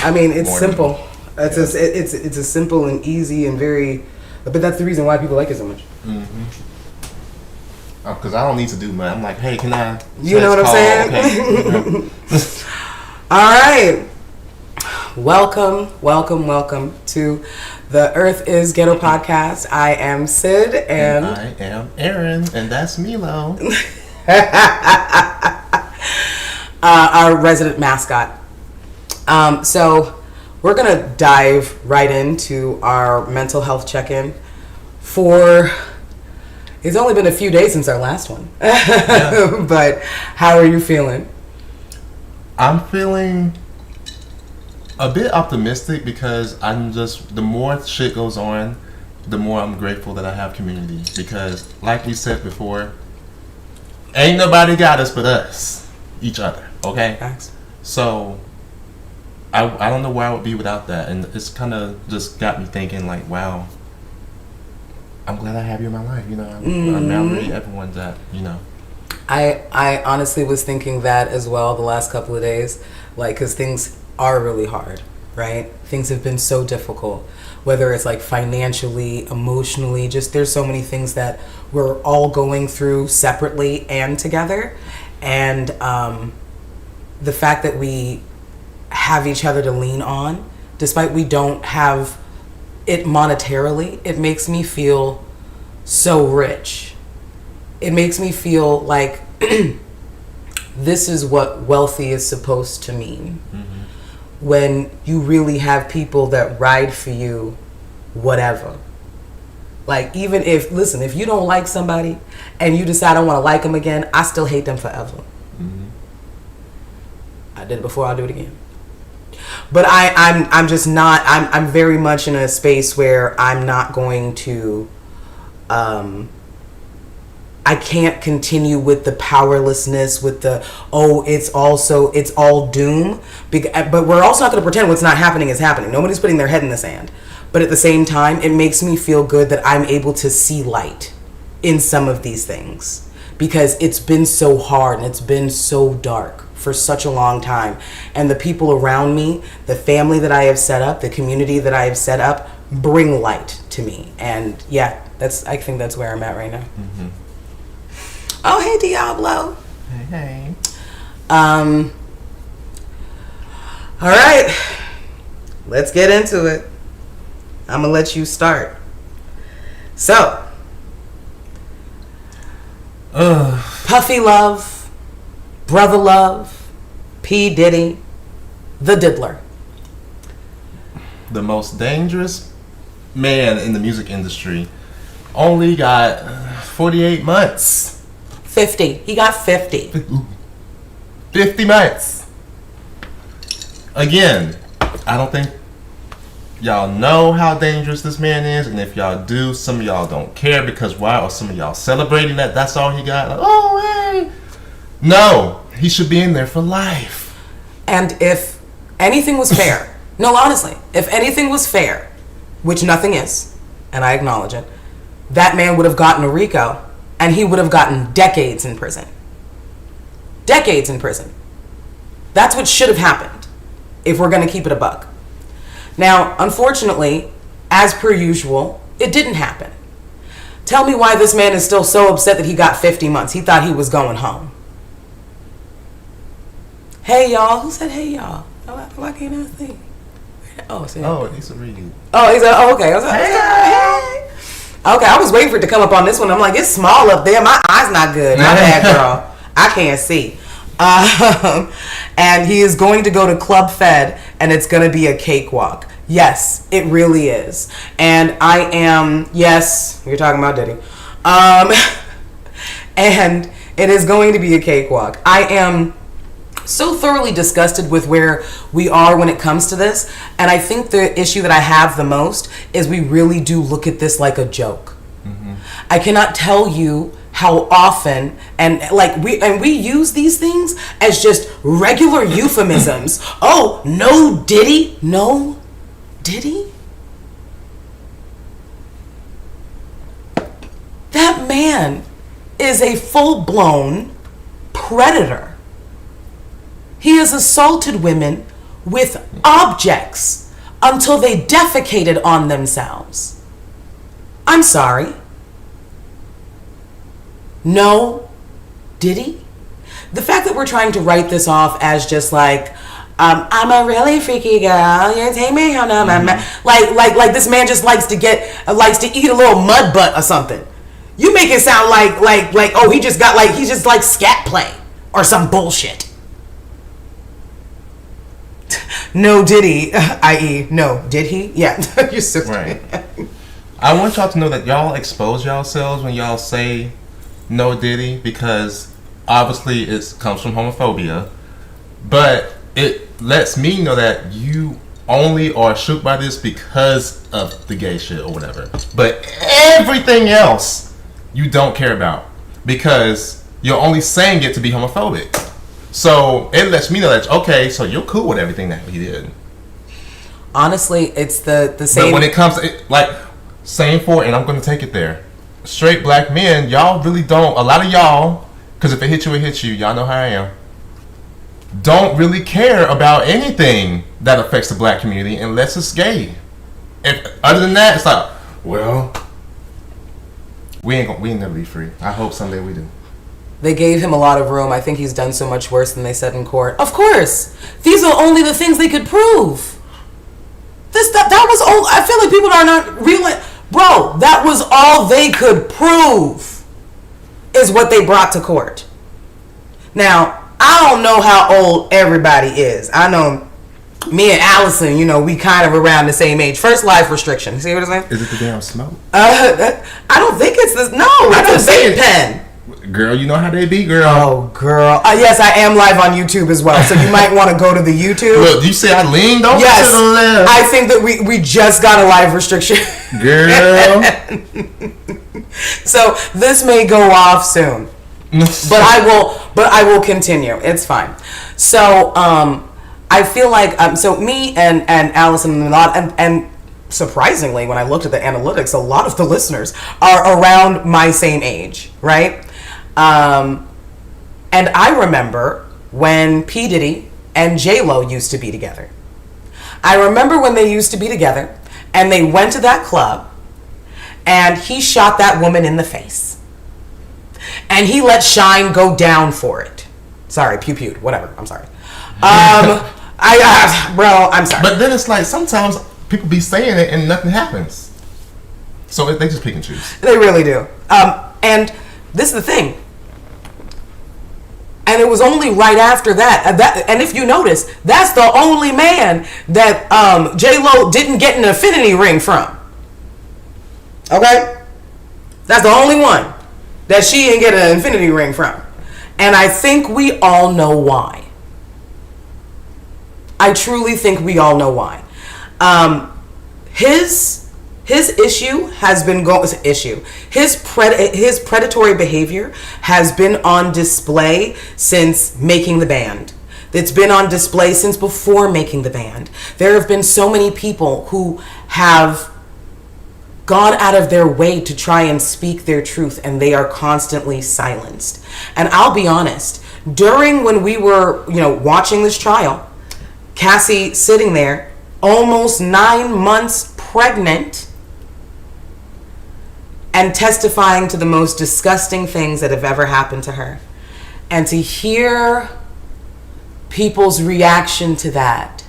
I mean, it's simple. It's a simple and easy and very, but that's the reason why people like it so much. Mm-hmm. Because I don't need to do much. I'm like, hey, can I? You know what I'm saying? Okay. All right. Welcome to the Earth is Ghetto podcast. I am Sid and I am Aaron, and that's Milo. Our resident mascot. So we're gonna dive right into our mental health check-in. It's only been a few days since our last one. Yeah. But how are you feeling? I'm feeling a bit optimistic because the more shit goes on, the more I'm grateful that I have community. Because like we said before, ain't nobody got us but us, each other, okay? Thanks. So I don't know where I would be without that. And it's kind of just got me thinking like, wow, I'm glad I have you in my life. You know, I'm now really everyone that, you know. I honestly was thinking that as well the last couple of days, like, because things are really hard, right? Things have been so difficult, whether it's like financially, emotionally, just there's so many things that we're all going through separately and together. And the fact that we have each other to lean on, despite we don't have it monetarily, it makes me feel so rich. It makes me feel like this is what wealthy is supposed to mean. Mm-hmm. When you really have people that ride for you, whatever. Like, even if you don't like somebody and you decide I want to like them again, I still hate them forever. Mm-hmm. I did it before, I'll do it again. But I'm just not, I'm very much in a space where I'm not going to, I can't continue with the powerlessness, with the, it's all doom. But we're also not going to pretend what's not happening is happening. Nobody's putting their head in the sand. But at the same time, it makes me feel good that I'm able to see light in some of these things. Because it's been so hard and it's been so dark for such a long time. And the people around me, the family that I have set up, the community that I have set up, bring light to me. And yeah, I think that's where I'm at right now. Mm-hmm. Oh, hey, Diablo. Hey. All right. Let's get into it. I'm going to let you start. So, Puffy Love, Brother Love, P. Diddy, the Diddler. The most dangerous man in the music industry only got 48 months. 50. He got 50. 50 months. Again, I don't think y'all know how dangerous this man is, and if y'all do, some of y'all don't care because why? Or some of y'all celebrating that's all he got. Like, oh, hey. No, he should be in there for life. And if anything was fair, no, honestly, if anything was fair, which nothing is, and I acknowledge it, that man would have gotten a RICO, and he would have gotten decades in prison. Decades in prison. That's what should have happened, if we're going to keep it a buck. Now, unfortunately, as per usual, it didn't happen. Tell me why this man is still so upset that he got 50 months. He thought he was going home. Hey, y'all. Who said hey, y'all? Why can't I see? He's a read. Okay. I was like, hey. Okay, I was waiting for it to come up on this one. I'm like, it's small up there. My eye's not good. My bad, girl. I can't see. And he is going to go to Club Fed, and it's going to be a cakewalk. Yes, it really is. And yes, you're talking about Diddy. And it is going to be a cakewalk. I am so thoroughly disgusted with where we are when it comes to this. And I think the issue that I have the most is we really do look at this like a joke. Mm-hmm. I cannot tell you how often we use these things as just regular euphemisms. Oh, no Diddy? No Diddy? That man is a full-blown predator. He has assaulted women with objects until they defecated on themselves. I'm sorry. No, Diddy? The fact that we're trying to write this off as just like, I'm a really freaky girl. You take me how like this man just likes to eat a little mud butt or something. You make it sound like oh he just like scat play or some bullshit. No Diddy, i.e. no did he? Yeah, you're so right. I want y'all to know that y'all expose yourselves when y'all say no Diddy, because obviously it comes from homophobia, but it lets me know that you only are shook by this because of the gay shit or whatever. But everything else you don't care about because you're only saying it to be homophobic. So it lets me know that, okay, so you're cool with everything that he did. Honestly, it's the same. But when it comes to, same for, and I'm going to take it there, straight black men, y'all really don't, a lot of y'all, because if it hits you, it hits you. Y'all know how I am. Don't really care about anything that affects the black community unless it's gay. Other than that, it's like, well, we ain't never be free. I hope someday we do. They gave him a lot of room. I think he's done so much worse than they said in court. Of course, these are only the things they could prove. That was all. I feel like people are not realizing, bro. That was all they could prove, is what they brought to court. Now, I don't know how old everybody is. I know me and Allison, we kind of around the same age. First life restriction. See what I'm saying? Is it the damn smoke? I don't think it's this. No, it's a vape pen. Girl, you know how they be, girl. Oh, girl. Yes, I am live on YouTube as well, so you might want to go to the YouTube. Look, you say I leaned over yes, to the left. I think that we just got a live restriction. Girl. So this may go off soon. But I will continue. It's fine. So I feel like so me and Allison and surprisingly, when I looked at the analytics, a lot of the listeners are around my same age, right? And I remember when P. Diddy and J-Lo used to be together. I remember when they used to be together and they went to that club and he shot that woman in the face. And he let Shine go down for it. Sorry, pew-pewed, whatever, I'm sorry. Bro, I'm sorry. But then it's like sometimes people be saying it and nothing happens. So they just pick and choose. They really do. And this is the thing. And it was only right after that. And if you notice, that's the only man that J-Lo didn't get an infinity ring from. Okay? That's the only one that she didn't get an infinity ring from. And I think we all know why. I truly think we all know why. His issue has been His predatory behavior has been on display since making the band. It's been on display since before making the band. There have been so many people who have gone out of their way to try and speak their truth, and they are constantly silenced. And I'll be honest, during when we were, watching this trial, Cassie sitting there, almost 9 months pregnant, and testifying to the most disgusting things that have ever happened to her. And to hear people's reaction to that,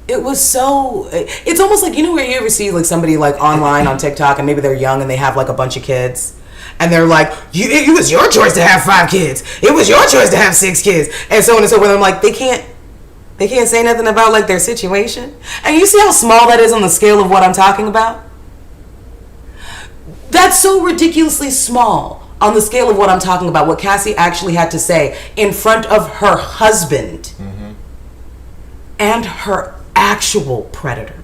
it was so, it's almost like, where you ever see like somebody like online on TikTok and maybe they're young and they have like a bunch of kids and they're like, it was your choice to have 5 kids. It was your choice to have 6 kids. And so on and so forth. I'm like, they can't say nothing about like their situation. And you see how small that is on the scale of what I'm talking about? That's so ridiculously small on the scale of what I'm talking about, what Cassie actually had to say in front of her husband and her actual predator.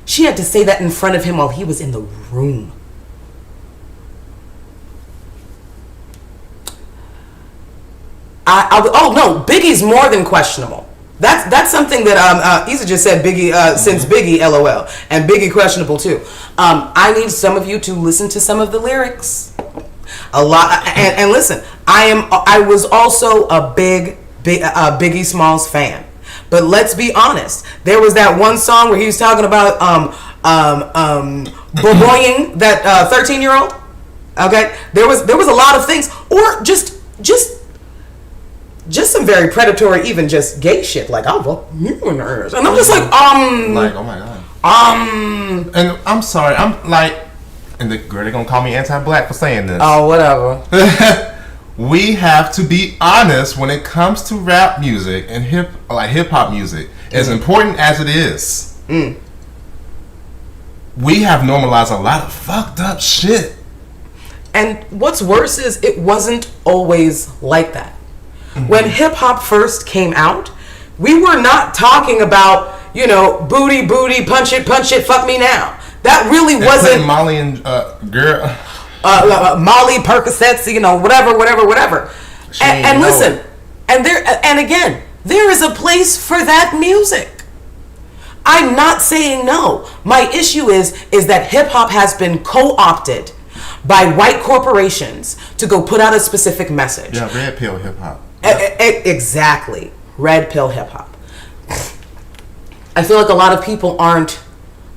She had to say that in front of him while he was in the room. Biggie's more than questionable. That's something that Issa just said. Biggie since Biggie, LOL, and Biggie questionable too. I need some of you to listen to some of the lyrics. A lot, and listen. I was also a big Biggie Smalls fan. But let's be honest. There was that one song where he was talking about boying that 13-year-old. Okay, there was a lot of things, or just some very predatory, even just gay shit. Like, I'll fuck you in the ass, and I'm just like oh my god, and I'm sorry, I'm like, and the girl, they're gonna call me anti-black for saying this. Oh, whatever. We have to be honest when it comes to rap music and hip hop music. As important as it is, we have normalized a lot of fucked up shit. And what's worse is it wasn't always like that. Mm-hmm. When hip hop first came out, we were not talking about, booty, punch it, fuck me now. That really wasn't Molly and girl. Molly, Percocets, whatever. And listen, and again, there is a place for that music. I'm not saying no. My issue is that hip hop has been co-opted by white corporations to go put out a specific message. Yeah, red pill hip hop. Exactly, red pill hip hop. I feel like a lot of people aren't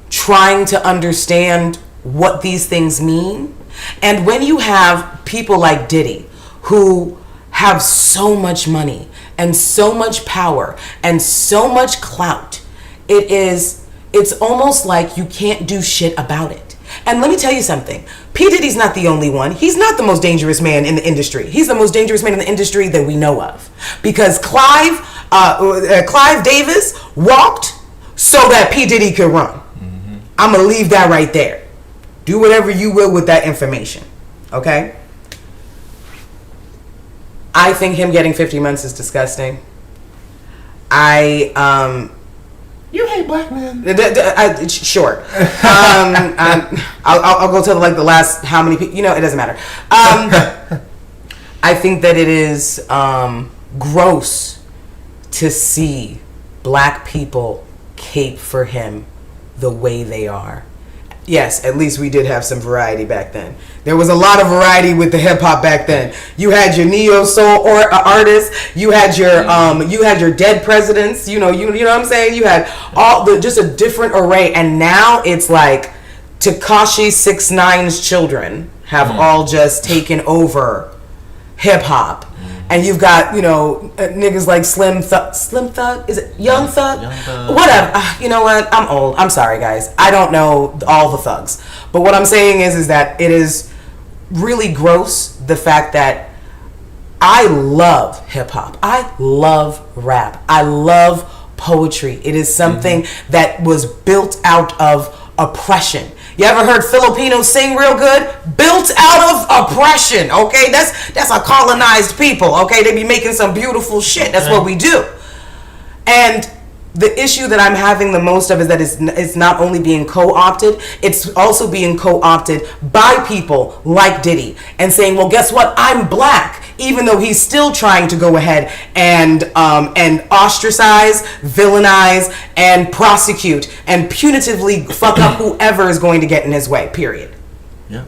trying to understand what these things mean. And when you have people like Diddy, who have so much money and so much power and so much clout, it's almost like you can't do shit about it. And let me tell you something. P. Diddy's not the only one. He's not the most dangerous man in the industry. He's the most dangerous man in the industry that we know of. Because Clive Davis walked so that P. Diddy could run. Mm-hmm. I'm going to leave that right there. Do whatever you will with that information. Okay? I think him getting 50 months is disgusting. You hate black men. Sure. I'll go to the last how many people. It doesn't matter. I think that it is gross to see black people cape for him the way they are. Yes, at least we did have some variety back then. There was a lot of variety with the hip hop back then. You had your neo soul artists. You had your dead presidents. You know what I'm saying. You had just a different array. And now it's like Tekashi 6ix9ine's children have all just taken over hip hop. And you've got, niggas like Slim Thug, is it Young Thug? Young Thug. Whatever. You know what? I'm old. I'm sorry, guys. I don't know all the thugs. But what I'm saying is that it is really gross, the fact that I love hip hop. I love rap. I love poetry. It is something that was built out of oppression. You ever heard Filipinos sing real good? Built out of oppression, okay? That's a colonized people, okay? They be making some beautiful shit. That's what we do. And the issue that I'm having the most of is that it's not only being co-opted, it's also being co-opted by people like Diddy and saying, well, guess what? I'm black, even though he's still trying to go ahead and ostracize, villainize, and prosecute and punitively fuck up whoever is going to get in his way, period. Yeah.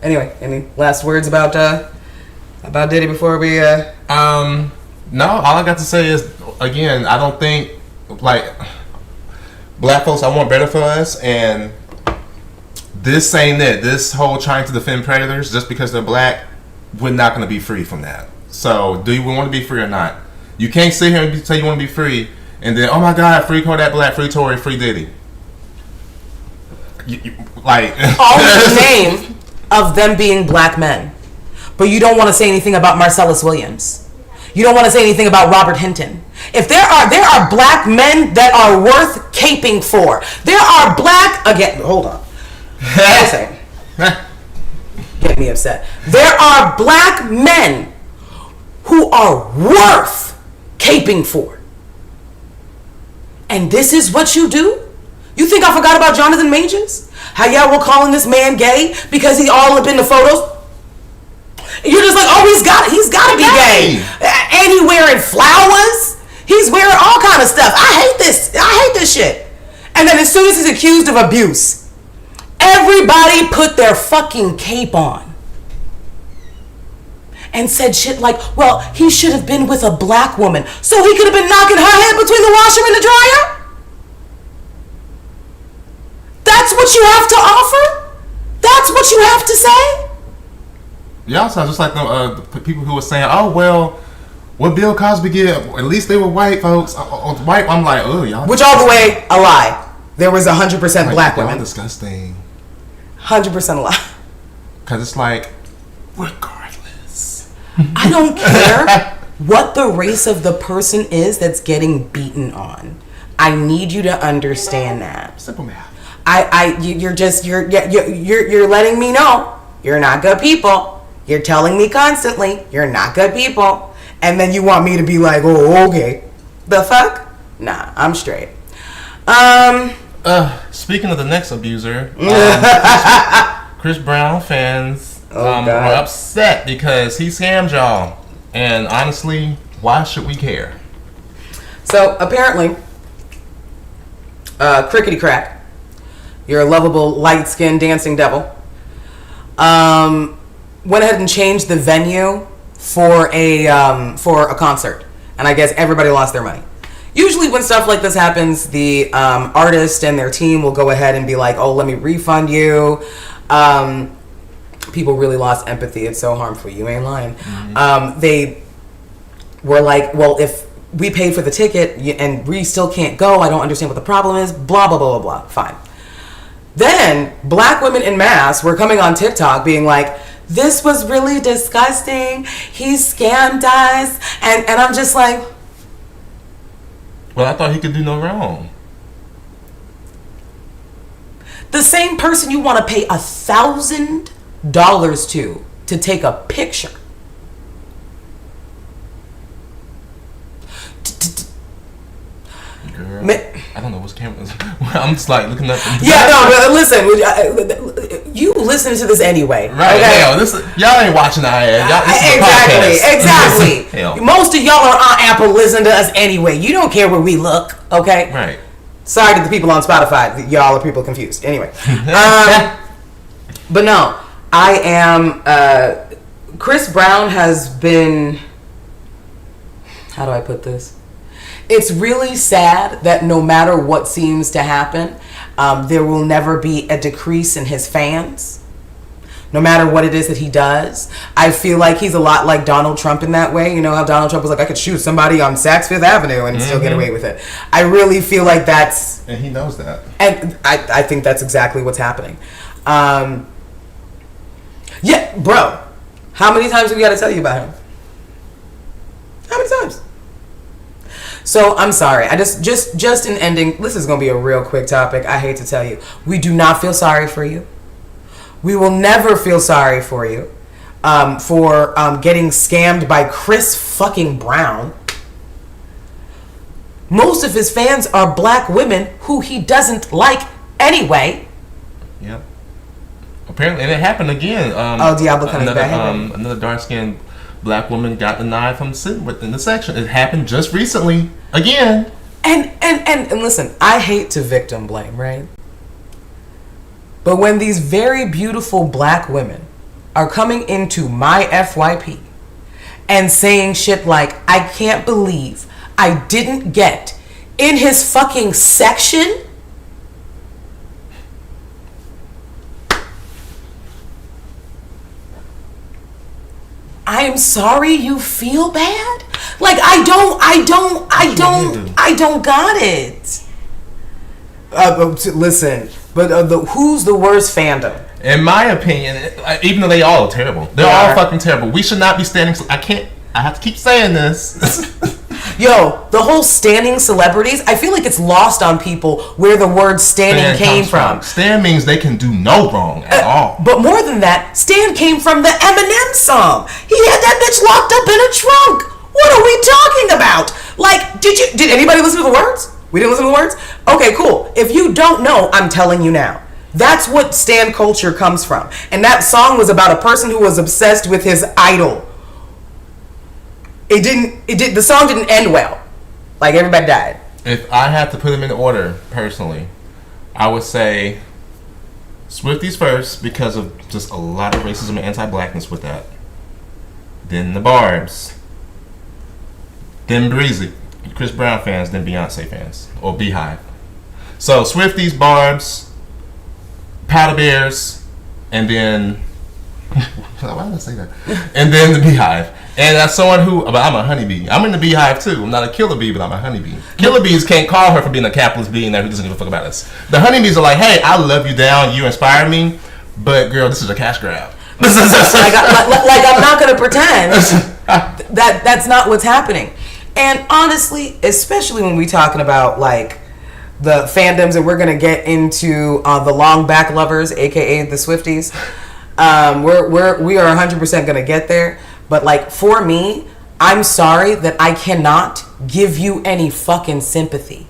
Anyway, any last words about Diddy before we No, all I got to say is, again, I don't think, like, black folks, I want better for us, and this ain't it. This whole trying to defend predators just because they're black, we're not going to be free from that. So, do you want to be free or not? You can't sit here and say you want to be free, and then, oh my God, free Kodak Black, free Tory, free Diddy. All in the name of them being black men. But you don't want to say anything about Marcellus Williams. You don't want to say anything about Robert Hinton. If there are black men that are worth caping for. There are hold on. Get me upset. There are black men who are worth caping for. And this is what you do? You think I forgot about Jonathan Majors? How y'all were calling this man gay because he all up in the photos? You're just like, oh, he's got to be gay. And he wearing flowers. He's wearing all kind of stuff. I hate this shit. And then as soon as he's accused of abuse, everybody put their fucking cape on. and said shit like, well, he should have been with a black woman so he could have been knocking her head between the washer and the dryer? That's what you have to offer? That's what you have to say? Y'all sound just like the people who were saying, oh, well, what Bill Cosby get? At least they were white folks. White. I'm like, oh, y'all. Which, all the way, a lie. There was 100% black women. Disgusting. 100% a lie. Because it's like, regardless. I don't care what the race of the person is that's getting beaten on. I need you to understand that. Simple math. You're letting me know you're not good people. You're telling me constantly you're not good people, and then you want me to be like, oh, okay. The fuck? Nah, I'm straight. Speaking of the next abuser, Chris Brown fans were upset because he scammed y'all, and honestly, why should we care? So apparently, Crickety Crack, you're a lovable, light-skinned dancing devil, went ahead and changed the venue for a concert, and I guess everybody lost their money. Usually when stuff like this happens, the artist and their team will go ahead and be like, oh, let me refund you. People really lost empathy. It's so harmful. You ain't lying. Mm-hmm. They were like, well, if we paid for the ticket and we still can't go, I don't understand what the problem is, blah, blah, blah, blah, blah. Fine. Then black women en masse were coming on TikTok being like, this was really disgusting. He scammed us. And I'm just like, well, I thought he could do no wrong. The same person you want to pay $1,000 to take a picture. Girl, I don't know what's cameras. I'm just like looking up. Yeah, no, but listen. You listen to this anyway. Right, okay? Hell, y'all ain't watching our ads. Exactly. Most of y'all are on Apple listening to us anyway. You don't care where we look, okay? Right. Sorry to the people on Spotify. Y'all are people confused. Anyway. But no, I am... Chris Brown has been... How do I put this? It's really sad that no matter what seems to happen, there will never be a decrease in his fans. No matter what it is that he does. I feel like he's a lot like Donald Trump in that way. You know how Donald Trump was like, I could shoot somebody on Saks Fifth Avenue and still get away with it. I really feel like that's... And he knows that. And I think that's exactly what's happening. Yeah, bro. How many times have we got to tell you about him? How many times? So I'm sorry. I just in ending, this is going to be a real quick topic. I hate to tell you. We do not feel sorry for you. We will never feel sorry for you for getting scammed by Chris fucking Brown. Most of his fans are black women who he doesn't like anyway. Yep. Apparently, and it happened again. Diablo coming back. Another dark-skinned black woman got denied from sitting within the section. It happened just recently again. And listen, I hate to victim blame, right? But when these very beautiful black women are coming into my FYP and saying shit like, I can't believe I didn't get in his fucking section. I am sorry you feel bad. Like I don't got it. Listen, but who's the worst fandom? In my opinion, even though they all are terrible, they're all fucking terrible. We should not be standing. I have to keep saying this. Yo, the whole standing celebrities, I feel like it's lost on people where the word standing came from. Stan means they can do no wrong at all. But more than that, Stan came from the Eminem song. He had that bitch locked up in a trunk. What are we talking about? Like, did anybody listen to the words? We didn't listen to the words? Okay, cool. If you don't know, I'm telling you now. That's what Stan culture comes from. And that song was about a person who was obsessed with his idol. The song didn't end well. Like, everybody died. If I had to put them in order, personally, I would say Swifties first because of just a lot of racism and anti-blackness with that. then the Barbs, then Breezy, Chris Brown fans, then Beyonce fans, or Beehive. So Swifties, Barbs, Powder Bears, and then why did I say that? And then the Beehive. And as someone who, but I'm a honeybee. I'm in the Beehive too. I'm not a killer bee, but I'm a honeybee. Killer bees can't call her for being a capitalist billionaire who doesn't give a fuck about us. The honeybees are like, hey, I love you down, you inspire me, but girl, this is a cash grab. like I'm not gonna pretend that's not what's happening. And honestly, especially when we're talking about like the fandoms, and we're gonna get into the long back lovers, aka the Swifties. We are 100% gonna get there. But like for me, I'm sorry that I cannot give you any fucking sympathy.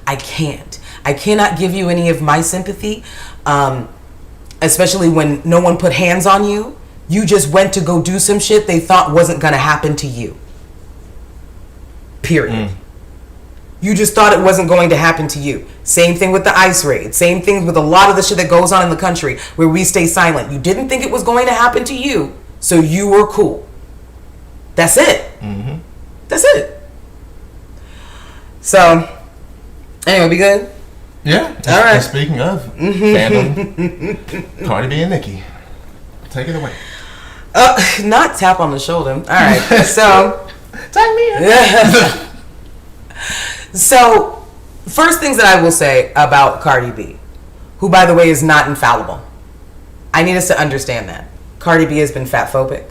I can't. I cannot give you any of my sympathy, especially when no one put hands on you. You just went to go do some shit they thought wasn't gonna happen to you. Period. You just thought it wasn't going to happen to you. Same thing with the ICE raid. Same thing with a lot of the shit that goes on in the country where we stay silent. You didn't think it was going to happen to you, so you were cool. That's it. Mm-hmm. That's it. So, anyway, we good? Yeah. All right. And speaking of fandom, Cardi B and Nicki. Take it away. Not tap on the shoulder. All right. So, take me in. So, first things that I will say about Cardi B, who, by the way, is not infallible. I need us to understand that. Cardi B has been fatphobic.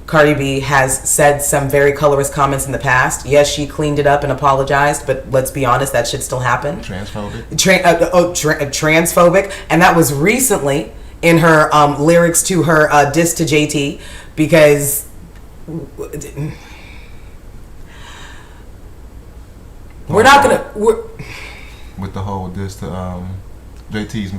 Cardi B has said some very colorist comments in the past. Yes, she cleaned it up and apologized, but let's be honest, that shit still happened. Transphobic. Transphobic. And that was recently in her lyrics to her diss to JT, because we're not gonna. With the whole diss to JT's.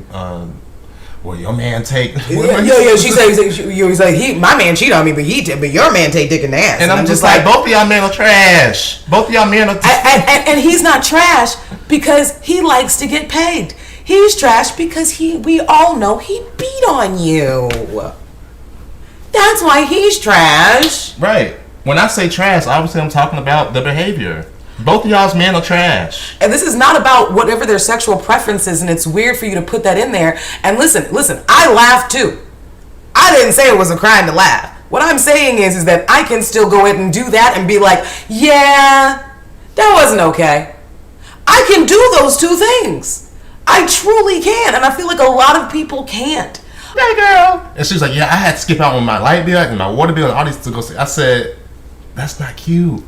Well, your man take. Yeah. She was like, my man cheated on me, but your man take dick in the ass. And I'm just like, both of y'all men are trash. Both of y'all men are. And he's not trash because he likes to get paid. He's trash because we all know he beat on you. That's why he's trash. Right. When I say trash, obviously I'm talking about the behavior. Both of y'all's men are trash. And this is not about whatever their sexual preference is, and it's weird for you to put that in there. And listen, I laughed too. I didn't say it was a crime to laugh. What I'm saying is that I can still go in and do that and be like, yeah, that wasn't okay. I can do those two things. I truly can. And I feel like a lot of people can't. Hey, girl. And she's like, yeah, I had to skip out on my light bill and my water bill and all these to go see. I said, that's not cute.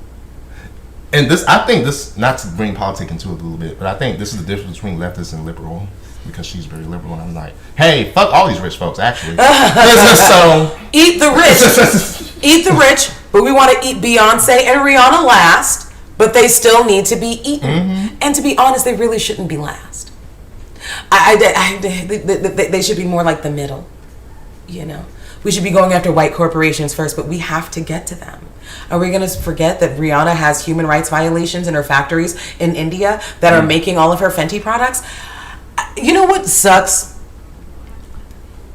And I think this, not to bring politics into it a little bit, but I think this is the difference between leftist and liberal, because she's very liberal, and I'm like, hey, fuck all these rich folks, actually. So eat the rich. Eat the rich, but we want to eat Beyonce and Rihanna last, but they still need to be eaten. Mm-hmm. And to be honest, they really shouldn't be last. They should be more like the middle, you know? We should be going after white corporations first, but we have to get to them. Are we going to forget that Rihanna has human rights violations in her factories in India that are making all of her Fenty products? You know what sucks?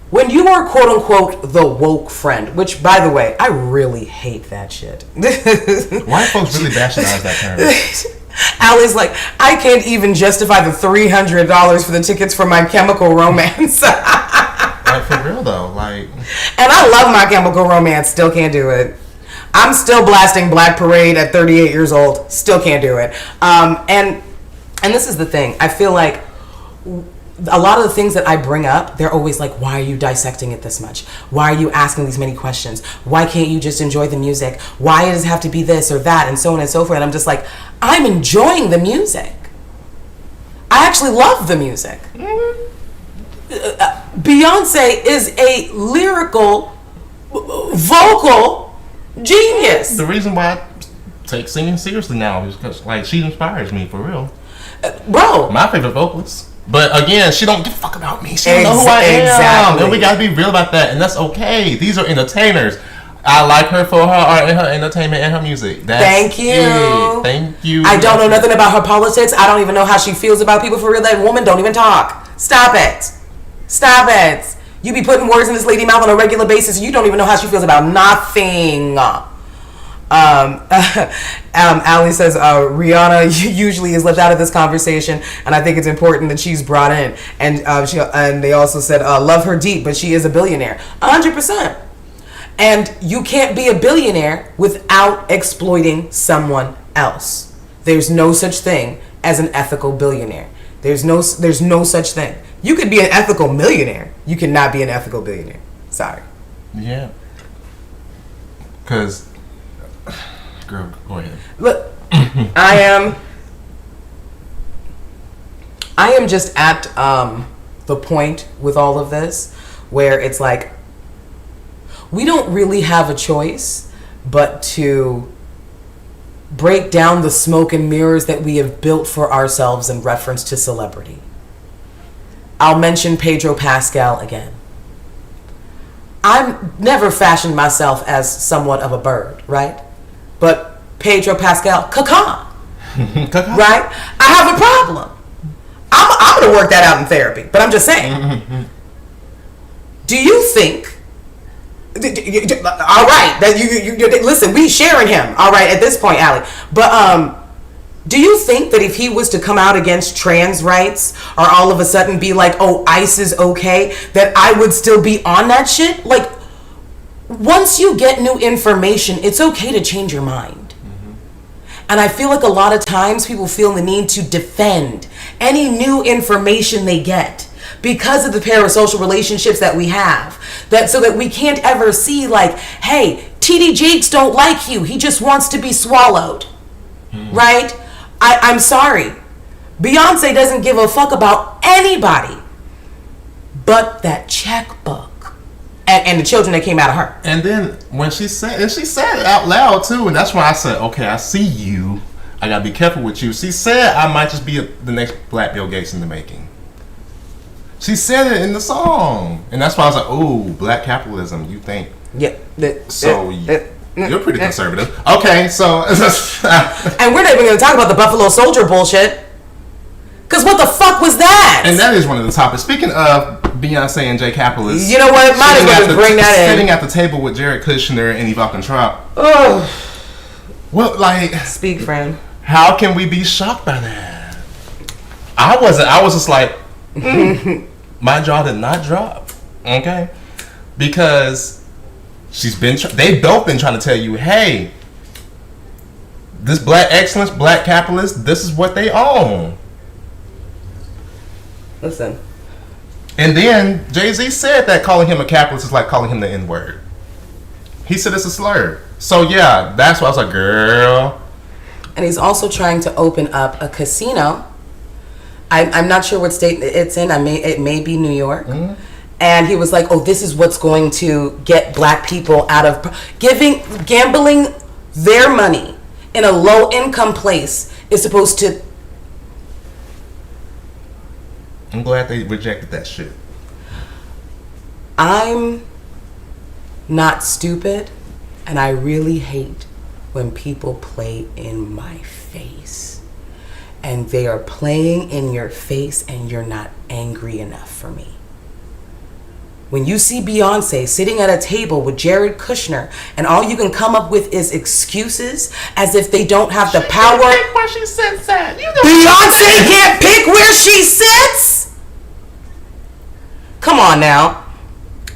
When you are quote unquote the woke friend, which by the way, I really hate that shit. White folks really bastardize that term. Allie's like, I can't even justify the $300 for the tickets for My Chemical Romance. Like, for real though, like. And I love My Chemical Romance, still can't do it. I'm still blasting Black Parade at 38 years old. Still can't do it. And this is the thing. I feel like a lot of the things that I bring up, they're always like, why are you dissecting it this much? Why are you asking these many questions? Why can't you just enjoy the music? Why does it have to be this or that and so on and so forth? And I'm just like, I'm enjoying the music. I actually love the music. Mm-hmm. Beyonce is a lyrical, vocal genius. The reason why I take singing seriously now is because, like, she inspires me for real. Bro, my favorite vocalist. But again, she don't give a fuck about me. She don't know who I am. Exactly. And we gotta be real about that, and that's okay. These are entertainers. I like her for her art and her entertainment and her music. Thank you. It. Thank you. I don't know nothing about her politics. I don't even know how she feels about people for real. That woman don't even talk. Stop it. Stop it. You be putting words in this lady's mouth on a regular basis. You don't even know how she feels about nothing. Ali says Rihanna usually is left out of this conversation, and I think it's important that she's brought in. And and they also said love her deep, but she is a billionaire, 100%. And you can't be a billionaire without exploiting someone else. There's no such thing as an ethical billionaire. There's no such thing. You could be an ethical millionaire. You cannot be an ethical billionaire. Sorry. Yeah. Because, girl, go ahead. Look, I am just at the point with all of this where it's like we don't really have a choice but to break down the smoke and mirrors that we have built for ourselves in reference to celebrity. I'll mention Pedro Pascal again. I've never fashioned myself as somewhat of a bird, right? But Pedro Pascal, caca, right? I have a problem. I'm going to work that out in therapy, but I'm just saying. Do you think... All right, that you listen, we sharing him, all right, at this point, Allie. But do you think that if he was to come out against trans rights or all of a sudden be like, oh, ICE is okay, that I would still be on that shit? Like, once you get new information, it's okay to change your mind. And I feel like a lot of times people feel the need to defend any new information they get because of the parasocial relationships that we have, that so that we can't ever see like, hey, TD Jakes don't like you, he just wants to be swallowed. Right? I'm sorry. Beyonce doesn't give a fuck about anybody but that checkbook and the children that came out of her. And then when she said it out loud too, and that's why I said, okay, I see you, I gotta be careful with you. She said I might just be the next Black Bill Gates in the making. She said it in the song, and that's why I was like, "Oh, black capitalism." You think? Yeah. You're pretty conservative. Okay, so and we're not even going to talk about the Buffalo Soldier bullshit, because what the fuck was that? And that is one of the topics. Speaking of Beyonce and J Capitalist, you know what? Might as well just bring that in. Sitting at the table with Jared Kushner and Ivanka Trump. Oh, well, like, speak, friend. How can we be shocked by that? I wasn't. I was just like. My jaw did not drop, okay? Because they've both been trying to tell you, hey, this black excellence, black capitalist, this is what they own. Listen. And then Jay-Z said that calling him a capitalist is like calling him the N-word. He said it's a slur. So yeah, that's why I was like, girl. And he's also trying to open up a casino. I'm not sure what state it's in. It may be New York. Mm-hmm. And he was like, "Oh, this is what's going to get black people out of gambling their money in a low income place is supposed to." I'm glad they rejected that shit. I'm not stupid, and I really hate when people play in my face. And they are playing in your face and you're not angry enough for me. When you see Beyonce sitting at a table with Jared Kushner and all you can come up with is excuses as if they don't have the power. Can't pick where she sits at. Beyonce can't pick where she sits? Come on now.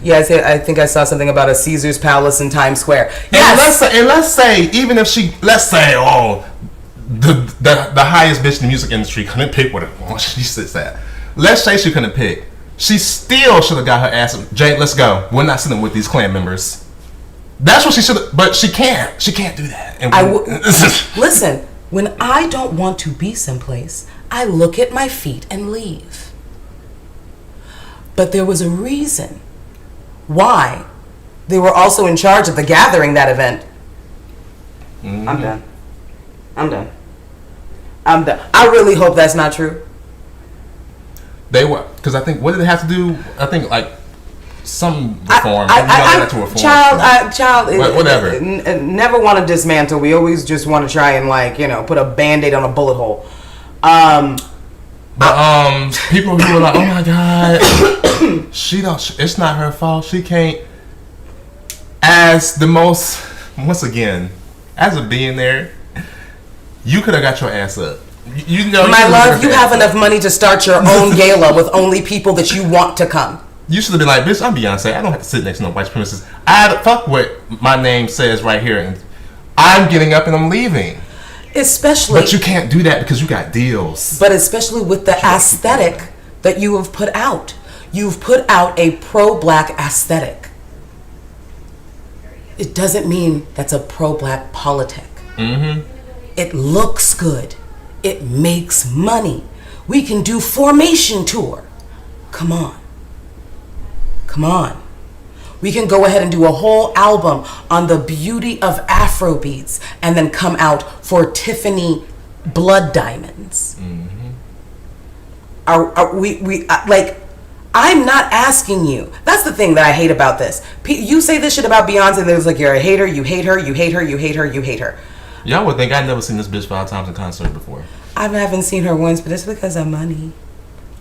Yes, I think I saw something about a Caesar's Palace in Times Square. Yes. And let's say even if the highest bitch in the music industry couldn't pick where she sits at. Let's say she couldn't pick. She still should have got her ass. Jay, let's go. We're not sitting with these Klan members. That's what she should have. But she can't. She can't do that. Listen, when I don't want to be someplace, I look at my feet and leave. But there was a reason why they were also in charge of the gathering that event. Mm-hmm. I'm done. I really hope that's not true. They were, because I think, what did they have to do? I think like some reform. Whatever. Never want to dismantle. We always just want to try and put a Band-Aid on a bullet hole. People who were like, oh my God, it's not her fault. She can't. As the most, once again, as a billionaire, you could have got your ass up. You know, my love, you have enough money to start your own gala with only people that you want to come. You should have been like, bitch, I'm Beyonce. I don't have to sit next to no white supremacists. I fuck what my name says right here, and I'm getting up and I'm leaving. Especially, but you can't do that because you got deals. But especially with the aesthetic that you have put out. You've put out a pro-black aesthetic. It doesn't mean that's a pro-black politic. Mm-hmm. It looks good. It makes money. We can do Formation Tour. Come on. Come on. We can go ahead and do a whole album on the beauty of Afrobeats and then come out for Tiffany blood diamonds. Mm-hmm. Are we like, I'm not asking you. That's the thing that I hate about this. You say this shit about Beyonce, there's like, you're a hater, you hate her, you hate her, you hate her, you hate her. Y'all would think I'd never seen this bitch 5 times in concert before. I haven't seen her once, but it's because of money.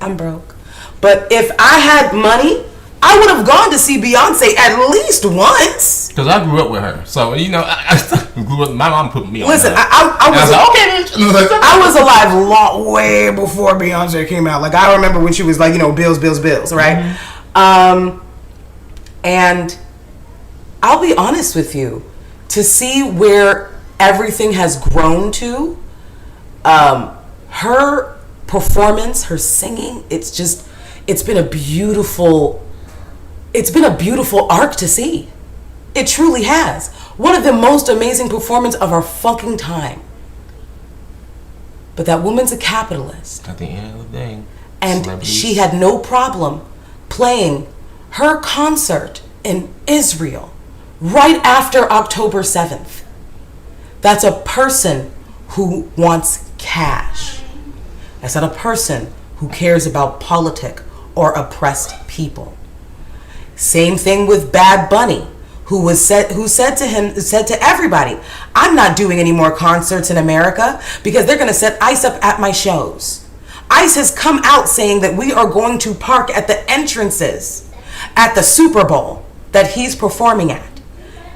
I'm broke. But if I had money, I would have gone to see Beyonce at least once. Because I grew up with her. So, you know, I grew up, my mom put me on Listen, her. I was like, okay, bitch. I was alive way before Beyonce came out. Like, I remember when she was like, you know, bills, right? Mm-hmm. And I'll be honest with you. To see where everything has grown to, her performance, her singing, it's been a beautiful arc to see. It truly has. One of the most amazing performances of our fucking time. But that woman's a capitalist. At the end of the day. And she had no problem playing her concert in Israel right after October 7th. That's a person who wants cash. That's not a person who cares about politics or oppressed people. Same thing with Bad Bunny, who said to everybody, I'm not doing any more concerts in America because they're going to set ICE up at my shows. ICE has come out saying that we are going to park at the entrances at the Superbowl that he's performing at.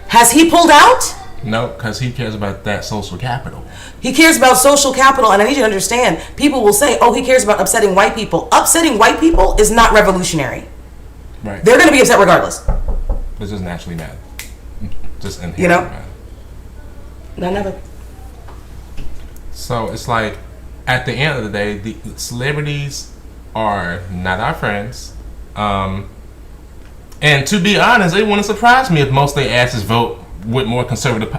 Has he pulled out? No, because he cares about that social capital. He cares about social capital, and I need you to understand, people will say, oh, he cares about upsetting white people. Upsetting white people is not revolutionary. Right. They're going to be upset regardless. It's just naturally mad. Just inherently you know? mad. No, never. So it's like, at the end of the day, the celebrities are not our friends. And to be honest, it wouldn't surprise me if most of their asses vote with more conservative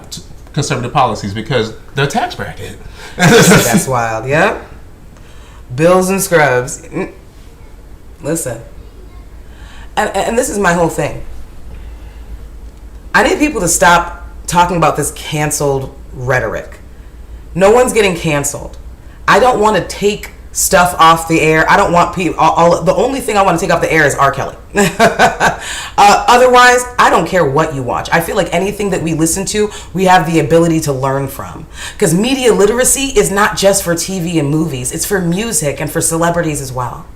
policies because their tax bracket. That's wild. Yep. Bills and scrubs. Listen. And this is my whole thing. I need people to stop talking about this canceled rhetoric. No one's getting canceled. I don't want to take stuff off the air. I don't want people. The only thing I want to take off the air is R. Kelly. Otherwise, I don't care what you watch. I feel like anything that we listen to, we have the ability to learn from. Because media literacy is not just for TV and movies. It's for music and for celebrities as well.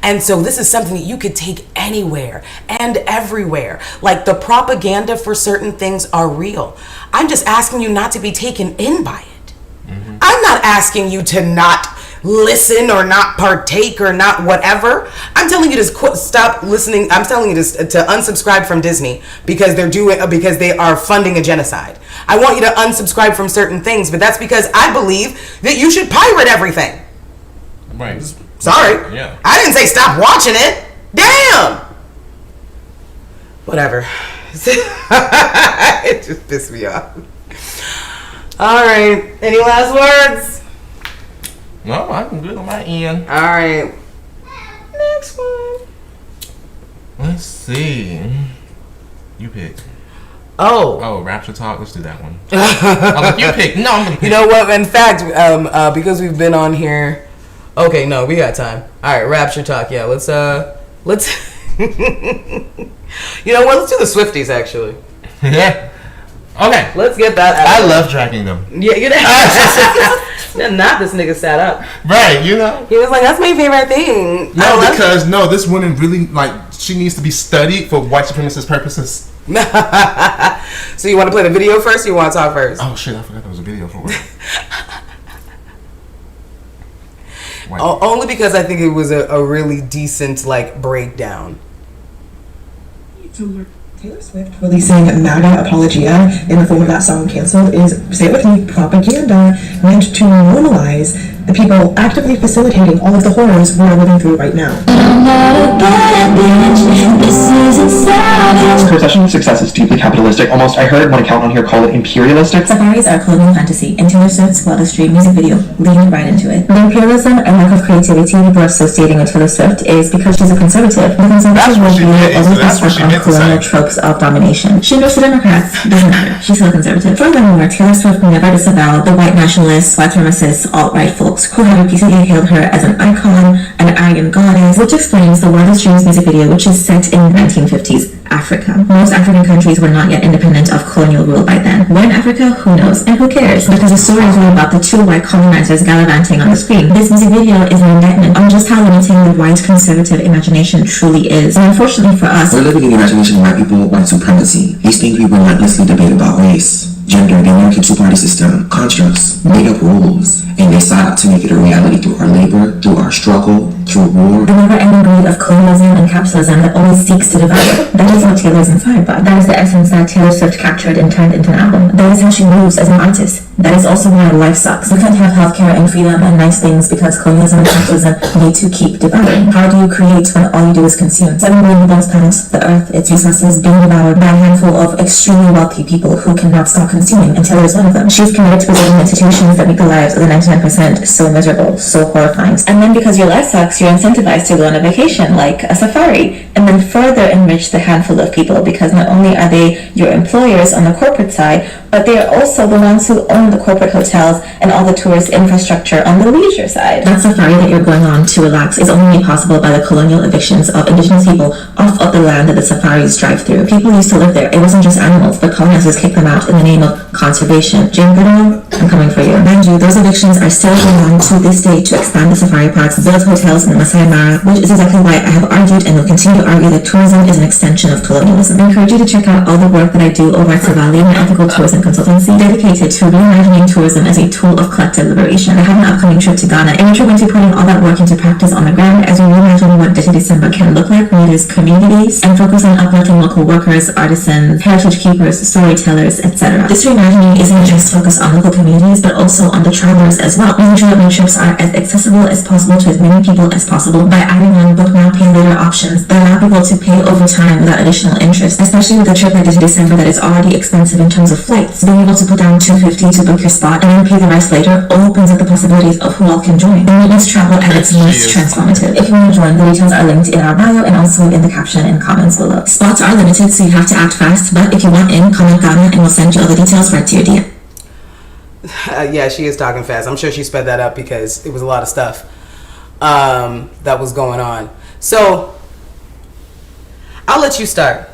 And so this is something that you could take anywhere and everywhere. Like, the propaganda for certain things are real. I'm just asking you not to be taken in by it. Mm-hmm. I'm not asking you to not listen or not partake or not whatever. I'm telling you to stop listening. I'm telling you to unsubscribe from Disney because they are funding a genocide. I want you to unsubscribe from certain things, but that's because I believe that you should pirate everything. Right. Sorry. Yeah. I didn't say stop watching it. Damn. Whatever. It just pissed me off. All right. Any last words? No, I'm good on my end. All right. Next one. Let's see. You pick. Oh, Rapture Talk. Let's do that one. I'm like, you pick. No, I'm gonna pick. You know what? In fact, because we've been on here. Okay, no, we got time. All right, Rapture Talk. Yeah, let's. You know what? Let's do the Swifties actually. Yeah. Okay. Let's get that out. I love tracking them. Yeah, you know. Not this nigga sat up. Right, you know. He was like, "That's my favorite thing." No, because this woman really like she needs to be studied for white supremacist purposes. So you want to play the video first, or you want to talk first? Oh shit, I forgot there was a video for it. Only because I think it was a really decent like breakdown. Taylor Swift releasing MAGA Apologia in the form of that song Cancelled is, say it with me, propaganda meant to normalize the people actively facilitating all of the horrors we are living through right now. Her perception of success is deeply capitalistic. Almost, I heard one account on here call it imperialistic. Safaris are a colonial fantasy, and Taylor Swift's Wild Street music video leading right into it. The imperialism and lack of creativity people are associating with Taylor Swift is because she's a conservative. The conservative worldview always constructs on colonial tropes of domination. She knows the Democrats, doesn't matter. She's still a conservative. Furthermore, Taylor Swift never disavowed the white nationalists, white supremacists, alt-right folks who have repeatedly hailed her as an icon, an Arayan goddess, which explains the Wild Street music video, which is set in the 1950s. Africa. Most African countries were not yet independent of colonial rule by then. Where in Africa? Who knows? And who cares? Because the story is really about the two white colonizers gallivanting on the screen. This music video is an indictment on just how limiting the white conservative imagination truly is. And unfortunately for us, we're living in the imagination of white people, white supremacy. These things we relentlessly debate about race, gender, the American two-party system, constructs, made-up rules, and they sought to make it a reality through our labor, through our struggle, through war. The never-ending greed of colonialism and capitalism that always seeks to devour. That is what Taylor is inspired by. That is the essence that Taylor Swift captured and turned into an album. That is how she moves as an artist. That is also why life sucks. We can't have healthcare and freedom and nice things because colonialism and capitalism need to keep devouring. How do you create when all you do is consume? 7 billion of those planets, the earth, its resources being devoured by a handful of extremely wealthy people who cannot stop consuming, and Taylor is one of them. She's committed to preserving institutions that make the lives of the 99% so miserable, so horrifying. And then because your life sucks, you're incentivized to go on a vacation, like a safari, and then further enrich the handful of people because not only are they your employers on the corporate side, but they are also the ones who own the corporate hotels and all the tourist infrastructure on the leisure side. That safari that you're going on to relax is only made possible by the colonial evictions of indigenous people off of the land that the safaris drive through. People used to live there. It wasn't just animals, but colonizers kicked them out in the name of conservation. Jane Goodall, I'm coming for you. Mind you, those evictions are still going on to this day to expand the safari parks, build hotels in the Masai Mara, which is exactly why I have argued and will continue to argue that tourism is an extension of colonialism. I encourage you to check out all the work that I do over at Savali, an ethical tourism consultancy dedicated to reimagining tourism as a tool of collective liberation. I have an upcoming trip to Ghana, in which we're going to be putting all that work into practice on the ground as we reimagine what Digital December can look like when it is community-based and focus on uplifting local workers, artisans, heritage keepers, storytellers, etc. This reimagining isn't just focused on local communities, but also on the travelers as well, making sure that my trips are as accessible as possible to as many people as possible by adding on book now, pay later options that allow people to pay over time without additional interest, especially with a trip like Digital December that is already expensive in terms of flights. Being able to put down $250 to book your spot and then pay the rest later opens up the possibilities of who all can join. And it makes travel at its most transformative. If you want to join, the details are linked in our bio and also in the caption and comments below. Spots are limited, so you have to act fast, but if you want in, comment Ghana and we'll send you all the details right to your DM. Yeah, she is talking fast. I'm sure she sped that up because it was a lot of stuff that was going on. So, I'll let you start.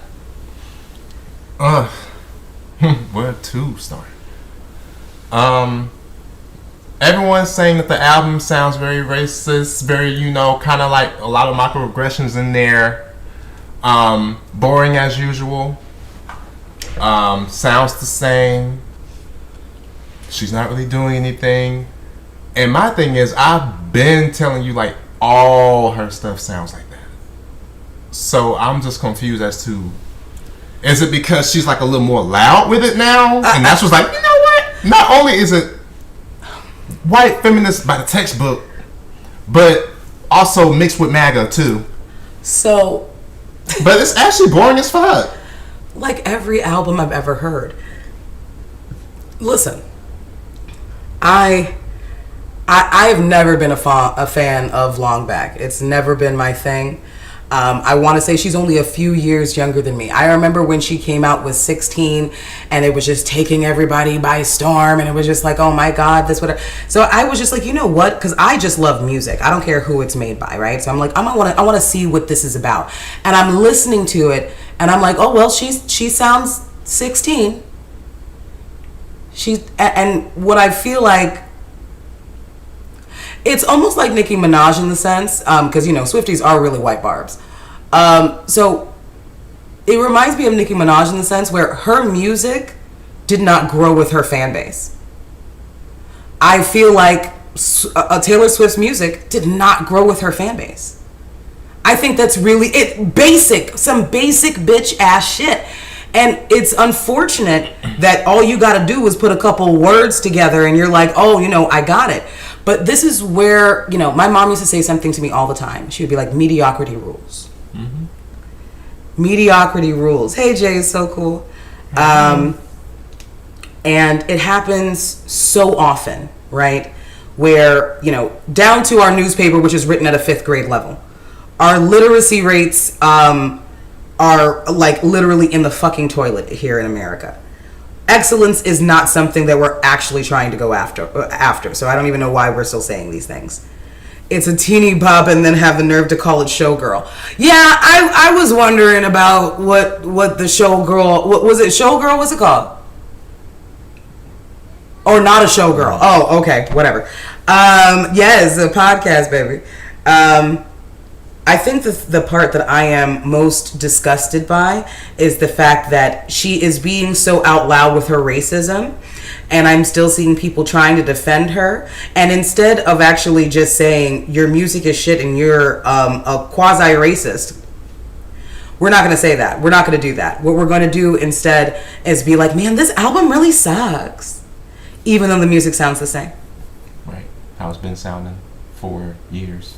Where to start? Everyone's saying that the album sounds very racist, very, kind of like a lot of microaggressions in there. Boring as usual. Sounds the same. She's not really doing anything. And my thing is, I've been telling you, like, all her stuff sounds like that. So I'm just confused as to, is it because she's like a little more loud with it now? And that's what's like, you know what? Not only is it white feminist by the textbook, but also mixed with MAGA too. So, but it's actually boring as fuck. Like every album I've ever heard. Listen, I have never been a fan of Long Back. It's never been my thing. I want to say she's only a few years younger than me. I remember when she came out with 16 and it was just taking everybody by storm and it was just like, oh my God, this whatever. So I was just like, you know what? Because I just love music. I don't care who it's made by, right? So I'm like, I want to see what this is about. And I'm listening to it and I'm like, oh, well, she sounds 16. And what I feel like, it's almost like Nicki Minaj in the sense, because, Swifties are really white barbs. So it reminds me of Nicki Minaj in the sense where her music did not grow with her fan base. I feel like Taylor Swift's music did not grow with her fan base. I think that's really some basic bitch ass shit. And it's unfortunate that all you got to do is put a couple words together and you're like, oh, I got it. But this is where, my mom used to say something to me all the time. She would be like, mediocrity rules. Mm-hmm. Mediocrity rules. Hey, Jay, it's so cool. Mm-hmm. And it happens so often, right? Where, down to our newspaper, which is written at a 5th grade level. Our literacy rates are like literally in the fucking toilet here in America. Excellence is not something that we're actually trying to go after. So I don't even know why we're still saying these things. It's a teeny bop and then have the nerve to call it showgirl. Yeah, I was wondering about what the showgirl, what was it? Showgirl? What's it called? Or not a showgirl. Oh, okay, whatever. Yes, a podcast, baby. I think the part that I am most disgusted by is the fact that she is being so out loud with her racism, and I'm still seeing people trying to defend her. And instead of actually just saying your music is shit and you're a quasi-racist, we're not going to say that. We're not going to do that. What we're going to do instead is be like, man, this album really sucks, even though the music sounds the same. Right. How it's been sounding for years.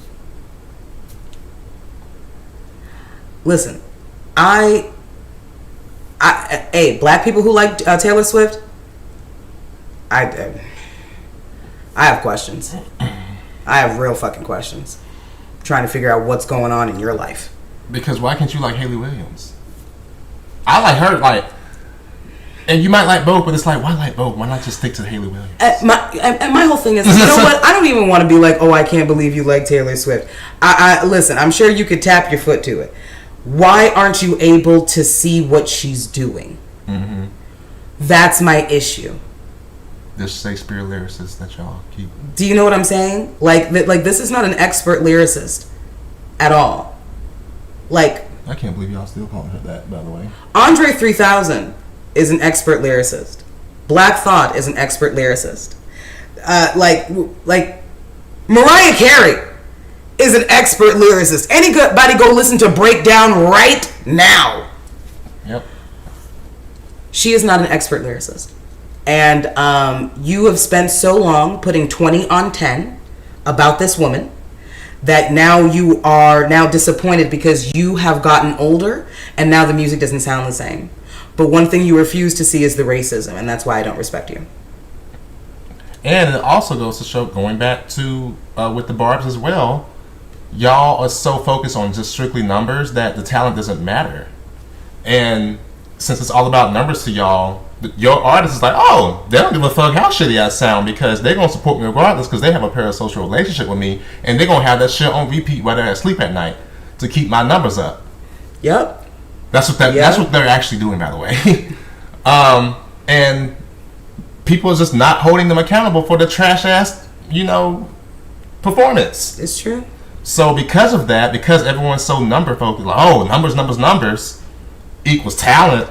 Listen, hey, black people who like Taylor Swift, I have questions. I have real fucking questions. I'm trying to figure out what's going on in your life. Because why can't you like Haley Williams? I like her, and you might like both, but it's like, why like both? Why not just stick to Haley Williams? My whole thing is, you know what? I don't even want to be like, oh, I can't believe you like Taylor Swift. Listen, I'm sure you could tap your foot to it. Why aren't you able to see what she's doing? Mm-hmm. That's my issue. This Shakespeare lyricist that y'all keep. Do you know what I'm saying? Like this is not an expert lyricist at all. Like, I can't believe y'all still calling her that, by the way. Andre 3000 is an expert lyricist. Black Thought is an expert lyricist. Like Mariah Carey is an expert lyricist. Anybody go listen to Breakdown right now. Yep. She is not an expert lyricist. And you have spent so long putting 20 on 10 about this woman that now you are now disappointed because you have gotten older and now the music doesn't sound the same. But one thing you refuse to see is the racism, and that's why I don't respect you. And it also goes to show, going back to with the Barbs as well, y'all are so focused on just strictly numbers that the talent doesn't matter. And since it's all about numbers to y'all, your artist is like, oh, they don't give a fuck how shitty I sound because they're going to support me regardless because they have a parasocial relationship with me and they're going to have that shit on repeat while they're asleep at night to keep my numbers up. Yep. That's what they're actually doing, by the way. And people are just not holding them accountable for the trash ass, performance. It's true. So because of that, because everyone's so number focused, like, oh, numbers equals talent.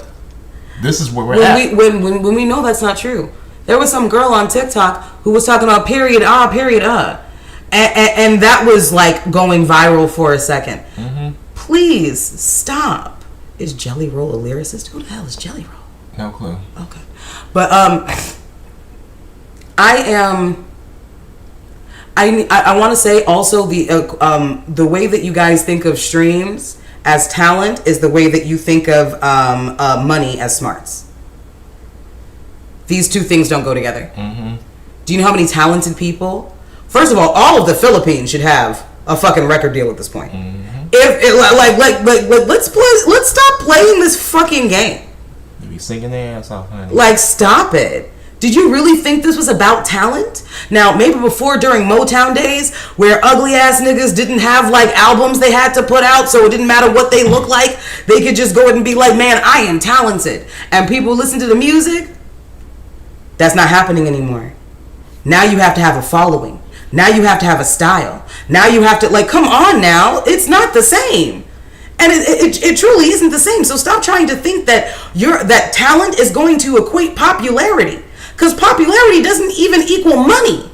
This is where we're at. When we know that's not true. There was some girl on TikTok who was talking about period, and that was like going viral for a second. Mm-hmm. Please stop. Is Jelly Roll a lyricist? Who the hell is Jelly Roll? No clue. Okay, but I want to say also the way that you guys think of streams as talent is the way that you think of money as smarts. These two things don't go together. Mm-hmm. Do you know how many talented people? First of all of the Philippines should have a fucking record deal at this point. Mm-hmm. Let's stop playing this fucking game. You be singing their ass off, honey. Like, stop it. Did you really think this was about talent? Now, maybe before, during Motown days, where ugly ass niggas didn't have like albums they had to put out, so it didn't matter what they look like, they could just go ahead and be like, man, I am talented. And people listen to the music. That's not happening anymore. Now you have to have a following. Now you have to have a style. Now you have to, come on now. It's not the same. And it truly isn't the same. So stop trying to think that that talent is going to equate popularity, because popularity doesn't even equal money.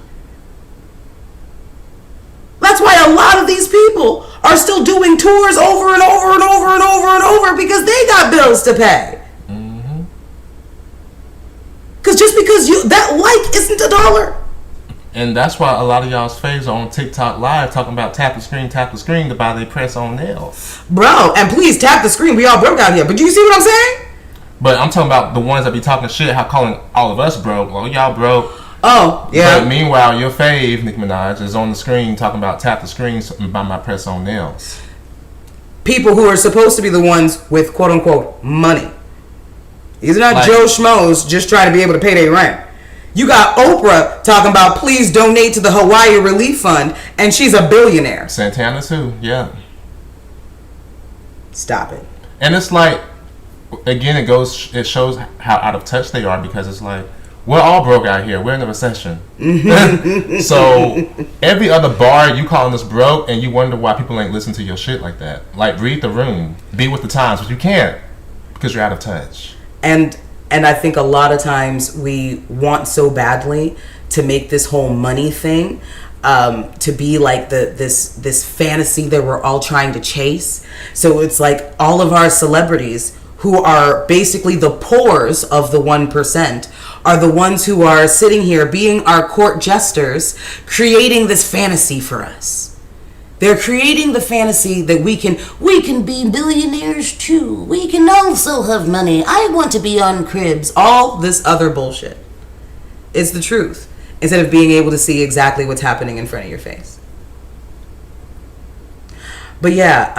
That's why a lot of these people are still doing tours over and over and over and over and over, because they got bills to pay. Because just because that like isn't $1. And that's why a lot of y'all's faves are on TikTok Live talking about tap the screen to buy their press-on nails. Bro, and please tap the screen. We all broke out here. But do you see what I'm saying? But I'm talking about the ones that be talking shit, how calling all of us broke. Well, y'all broke. Oh, yeah. But meanwhile, your fave, Nicki Minaj, is on the screen talking about tap the screen and buy my press-on nails. People who are supposed to be the ones with quote-unquote money. These are not like, Joe Schmoes just trying to be able to pay their rent. You got Oprah talking about please donate to the Hawaii Relief Fund, and she's a billionaire. Santana too, yeah. Stop it. And it's like, again, it shows how out of touch they are, because it's like, we're all broke out here. We're in a recession. So every other bar you calling us broke, and you wonder why people ain't listen to your shit like that. Like, read the room, be with the times, but you can't because you're out of touch. And I think a lot of times we want so badly to make this whole money thing to be like this fantasy that we're all trying to chase. So it's like all of our celebrities, who are basically the pores of the 1%, are the ones who are sitting here being our court jesters, creating this fantasy for us. They're creating the fantasy that we can be billionaires too. We can also have money. I want to be on Cribs. All this other bullshit. It's the truth. Instead of being able to see exactly what's happening in front of your face. But yeah,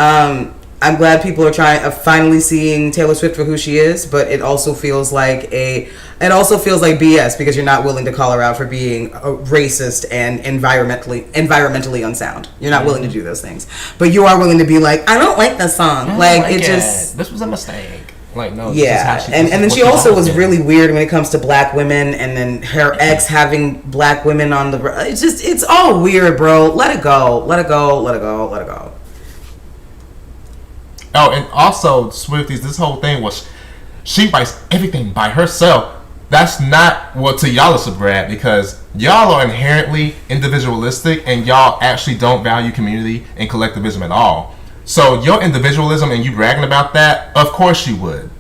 I'm glad people are finally seeing Taylor Swift for who she is, but it also feels like BS, because you're not willing to call her out for being racist and environmentally unsound. You're not willing to do those things, but you are willing to be like, I don't like this song. This was a mistake. Like, no. Yeah, and then she also was really weird when it comes to black women, and then her ex having black women on the. It's all weird, bro. Let it go. Let it go. Let it go. Let it go. Oh, and also, Swifties, this whole thing was, she writes everything by herself. That's not what to y'all is a brag, because y'all are inherently individualistic, and y'all actually don't value community and collectivism at all. So your individualism and you bragging about that, of course you would.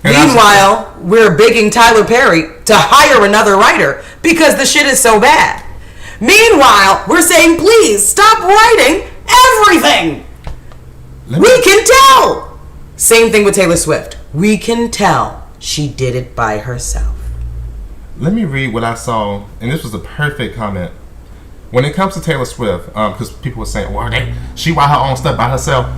Meanwhile, we're begging Tyler Perry to hire another writer because the shit is so bad. Meanwhile, we're saying, please stop writing everything. We can tell. Same thing with Taylor Swift. We can tell she did it by herself. Let me read what I saw, and this was a perfect comment. When it comes to Taylor Swift, because people were saying, well, she write her own stuff by herself.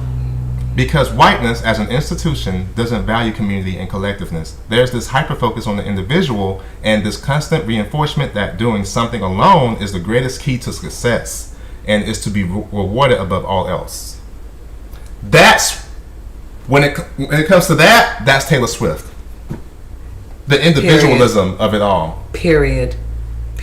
Because whiteness as an institution doesn't value community and collectiveness. There's this hyper-focus on the individual and this constant reinforcement that doing something alone is the greatest key to success and is to be rewarded above all else. That's, when it comes to that, that's Taylor Swift. The individualism of it all. Period.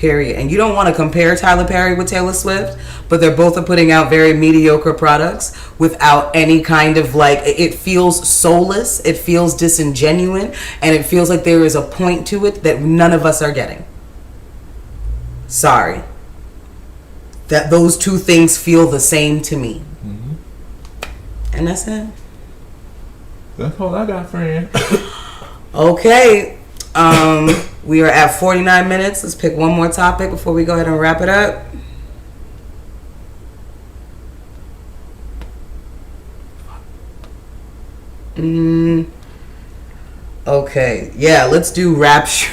And you don't want to compare Tyler Perry with Taylor Swift, but they're both putting out very mediocre products without any kind of it feels soulless, it feels disingenuous, and it feels like there is a point to it that none of us are getting. Sorry. That those two things feel the same to me. Mm-hmm. And that's it. That's all I got, friend. Okay. We are at 49 minutes. Let's pick one more topic before we go ahead and wrap it up. Okay. Yeah, let's do Rapture.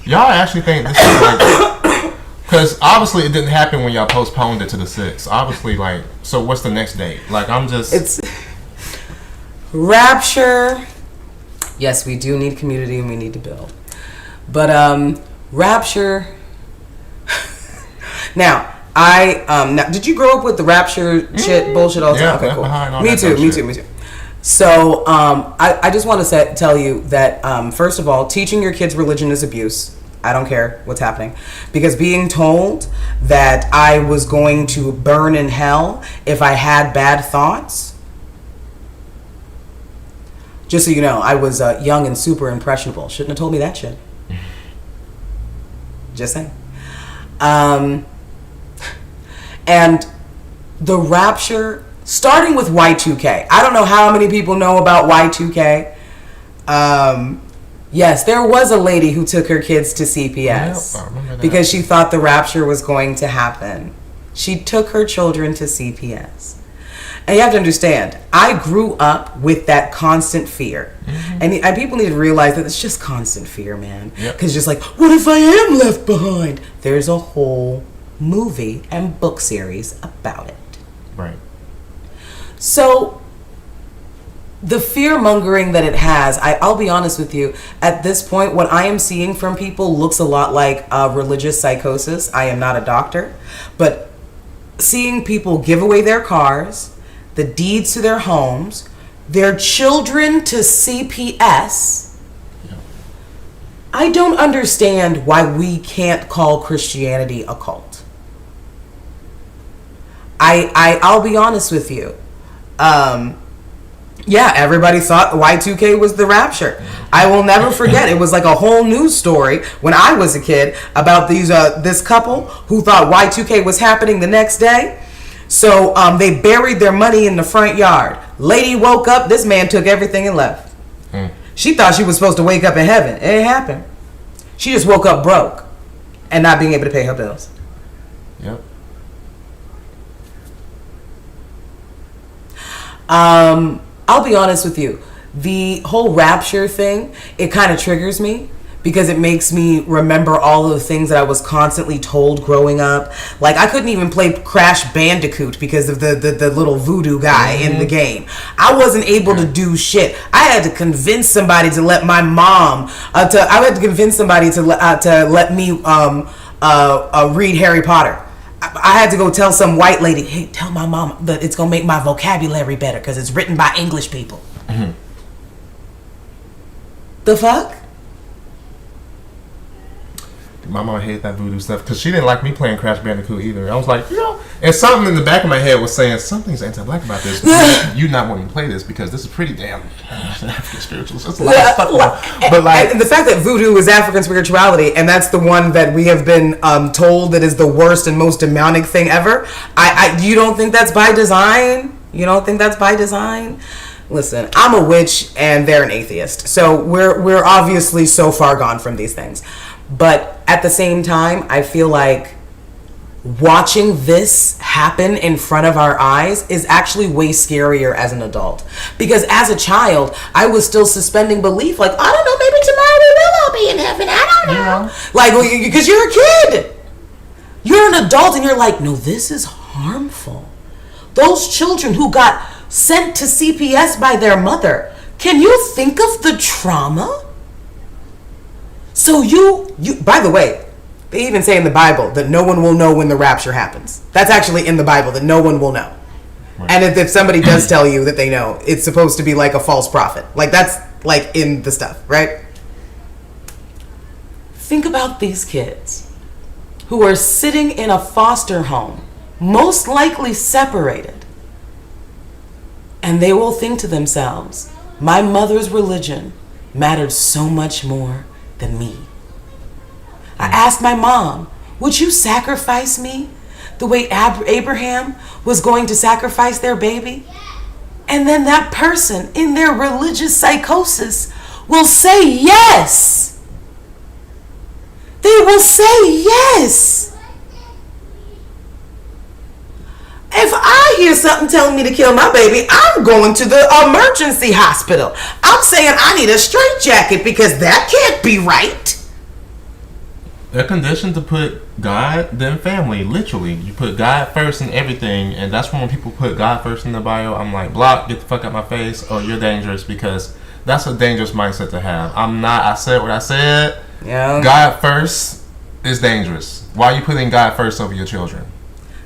Y'all actually think this is like... Because obviously it didn't happen when y'all postponed it to the 6th. Obviously, so what's the next date? It's... Rapture... Yes, we do need community and we need to build. But Rapture. Now, now, did you grow up with the Rapture shit bullshit all the time? Okay, cool. Me too. So I just want to tell you that first of all, teaching your kids religion is abuse. I don't care what's happening. Because being told that I was going to burn in hell if I had bad thoughts, just so you know, I was young and super impressionable. Shouldn't have told me that shit. Just saying. And the rapture, starting with Y2K. I don't know how many people know about Y2K. Yes, there was a lady who took her kids to CPS because she thought the rapture was going to happen. She took her children to CPS. And you have to understand, I grew up with that constant fear. And people need to realize that it's just constant fear, man. Because just like, what if I am left behind? There's a whole movie and book series about it. Right. So the fear mongering that it has, I'll be honest with you, at this point, what I am seeing from people looks a lot like religious psychosis. I am not a doctor, but seeing people give away their cars, the deeds to their homes, their children to CPS. I don't understand why we can't call Christianity a cult. I'll be honest with you. Yeah, everybody thought Y2K was the rapture. I will never forget. It was like a whole news story when I was a kid about this couple who thought Y2K was happening the next day. So they buried their money in the front yard. Lady woke up. This man took everything and left. She thought she was supposed to wake up in heaven. It didn't happen. She just woke up broke and not being able to pay her bills. Yep. I'll be honest with you. The whole rapture thing, it kind of triggers me because it makes me remember all of the things that I was constantly told growing up. Like, I couldn't even play Crash Bandicoot because of the little voodoo guy in the game. I wasn't able to do shit. I had to convince somebody to let my mom, I had to convince somebody to let me read Harry Potter. I had to go tell some white lady, hey, tell my mom that it's going to make my vocabulary better because it's written by English people. The fuck? My mom hated that voodoo stuff because she didn't like me playing Crash Bandicoot either. I was like, and something in the back of my head was saying, something's anti-black about this. You not wanting to play this because this is pretty damn African spirituals. That's a lot of stuff. But like, and the fact that voodoo is African spirituality, and that's the one that we have been told that is the worst and most demonic thing ever. You don't think that's by design? You don't think that's by design? Listen, I'm a witch and they're an atheist, so we're obviously so far gone from these things. But at the same time, I feel like watching this happen in front of our eyes is actually way scarier as an adult. Because as a child, I was still suspending belief. Like, I don't know, maybe tomorrow we will all be in heaven. I don't know. Like, because you're a kid. You're an adult and you're like, no, this is harmful. Those children who got sent to CPS by their mother, can you think of the trauma? So you by the way, they even say in the Bible that no one will know when the rapture happens. That's actually in the Bible, that no one will know. Right. And if somebody does tell you that they know, it's supposed to be like a false prophet. Like, that's like in the stuff, right? Think about these kids who are sitting in a foster home, most likely separated. And they will think to themselves, my mother's religion mattered so much more than me. I asked my mom, would you sacrifice me the way Abraham was going to sacrifice their baby? And then that person in their religious psychosis will say yes. They will say yes. If I hear something telling me to kill my baby, I'm going to the emergency hospital. I'm saying I need a straitjacket because that can't be right. They're conditioned to put God, then family. Literally, you put God first in everything, and that's when people put God first in the bio, I'm like, block, get the fuck out my face, or you're dangerous, because that's a dangerous mindset to have. I said what I said. Yeah. God first is dangerous. Why are you putting God first over your children?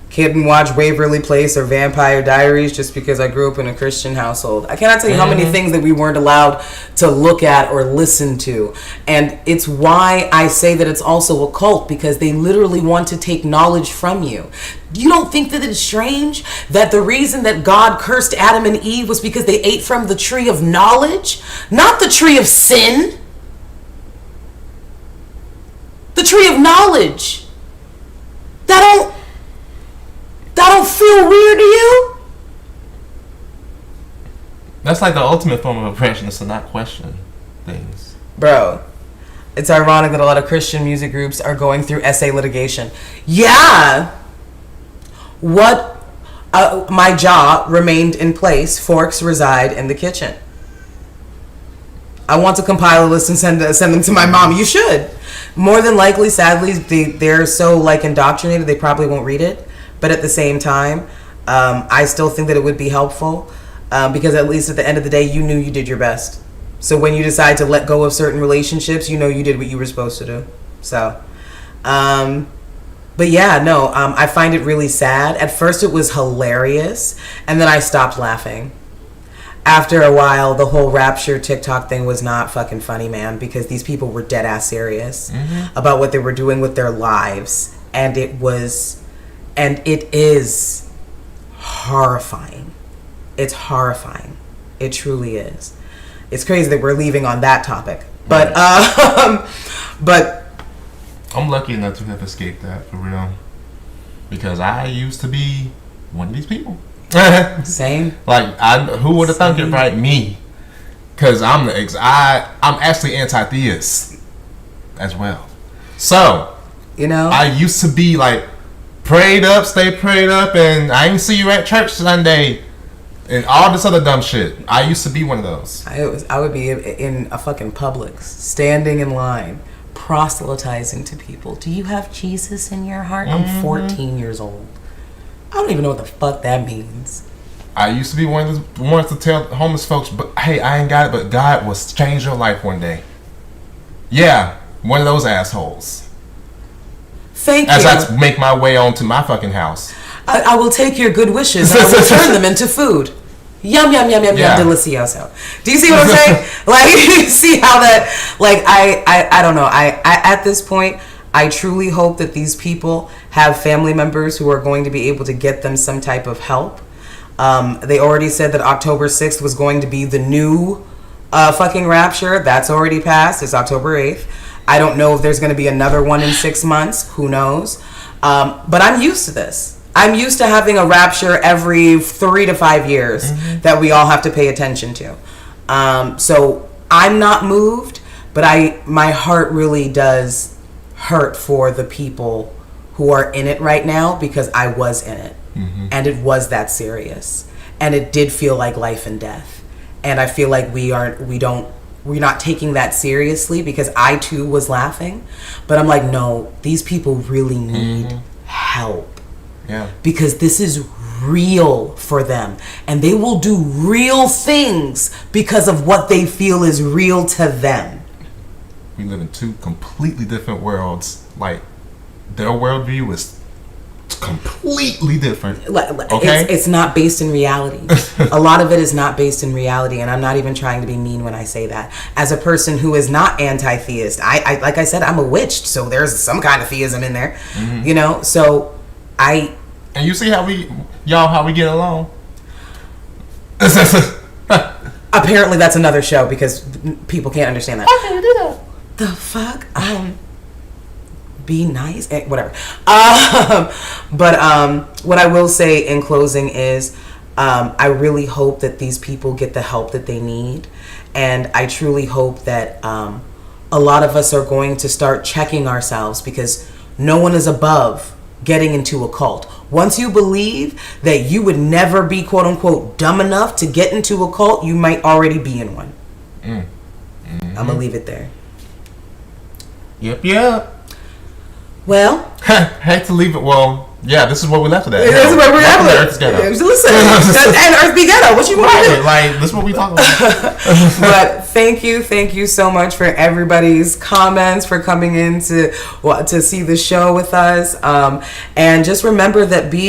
couldn't watch Waverly Place or Vampire Diaries just because I grew up in a Christian household. I cannot tell you how many things that we weren't allowed to look at or listen to. And it's why I say that it's also a cult, because they literally want to take knowledge from you. You don't think that it's strange that the reason that God cursed Adam and Eve was because they ate from the tree of knowledge, not the tree of sin? The tree of knowledge. That don't feel weird to you? That's like the ultimate form of oppression, is to not question things. Bro, it's ironic that a lot of Christian music groups are going through essay litigation. Yeah! What? My jaw remained in place. Forks reside in the kitchen. I want to compile a list and send them to my mom. You should. More than likely, sadly, they're so like indoctrinated, they probably won't read it. But at the same time, I still think that it would be helpful, because at least at the end of the day, you knew you did your best. So when you decide to let go of certain relationships, you know you did what you were supposed to do. So, but yeah, no, I find it really sad. At first it was hilarious, and then I stopped laughing. After a while, the whole Rapture TikTok thing was not fucking funny, man, because these people were dead ass serious about what they were doing with their lives. And it is horrifying. It's horrifying. It truly is. It's crazy that we're leaving on that topic. But, but I'm lucky enough to have escaped that, for real. Because I used to be one of these people. Same. Like, who would have thunk it, right? Me. Because I'm actually anti-theist as well. So, you know, I used to be like prayed up, stay prayed up, and I didn't see you at church Sunday, and all this other dumb shit. I used to be one of those. I would be in a fucking Publix, standing in line, proselytizing to people. Do you have Jesus in your heart? I'm 14 years old. I don't even know what the fuck that means. I used to be one of the ones to tell homeless folks, but hey, I ain't got it, but God will change your life one day. Yeah, one of those assholes. Thank you. As I make my way onto my fucking house. I will take your good wishes and I will turn them into food. Yum, yum, yum, yum, Yeah. yum, delicioso. Do you see what I'm saying? Like, you see how that, like, I don't know. I at this point, I truly hope that these people have family members who are going to be able to get them some type of help. They already said that October 6th was going to be the new fucking Rapture. That's already passed. It's October 8th. I don't know if there's going to be another one in 6 months. Who knows? But I'm used to this. I'm used to having a Rapture every 3 to 5 years that we all have to pay attention to. So I'm not moved, but my heart really does hurt for the people who are in it right now, because I was in it, and it was that serious, and it did feel like life and death. And I feel like we're not taking that seriously, because I too was laughing, but I'm like, no, these people really need help. Yeah. Because this is real for them, and they will do real things because of what they feel is real to them. We live in two completely different worlds. Like, their worldview is completely different. Okay? It's not based in reality. A lot of it is not based in reality, and I'm not even trying to be mean when I say that. As a person who is not anti-theist, I like I said, I'm a witch, so there's some kind of theism in there, you know. So and you see how we get along. Apparently, that's another show, because people can't understand that. How can you do that? The fuck? Be nice, whatever. But what I will say in closing is, I really hope that these people get the help that they need, and I truly hope that a lot of us are going to start checking ourselves, because no one is above getting into a cult. Once you believe that you would never be quote unquote dumb enough to get into a cult, you might already be in one. I'm gonna leave it there. Yep. Well, hate to leave it. Well, yeah, this is where we left it at. This is where we're at. Earth's Ghetto. Listen, and Earth be Ghetto. What you want to do? Like, this is what we talking about. But thank you so much for everybody's comments, for coming in to see the show with us. And just remember that being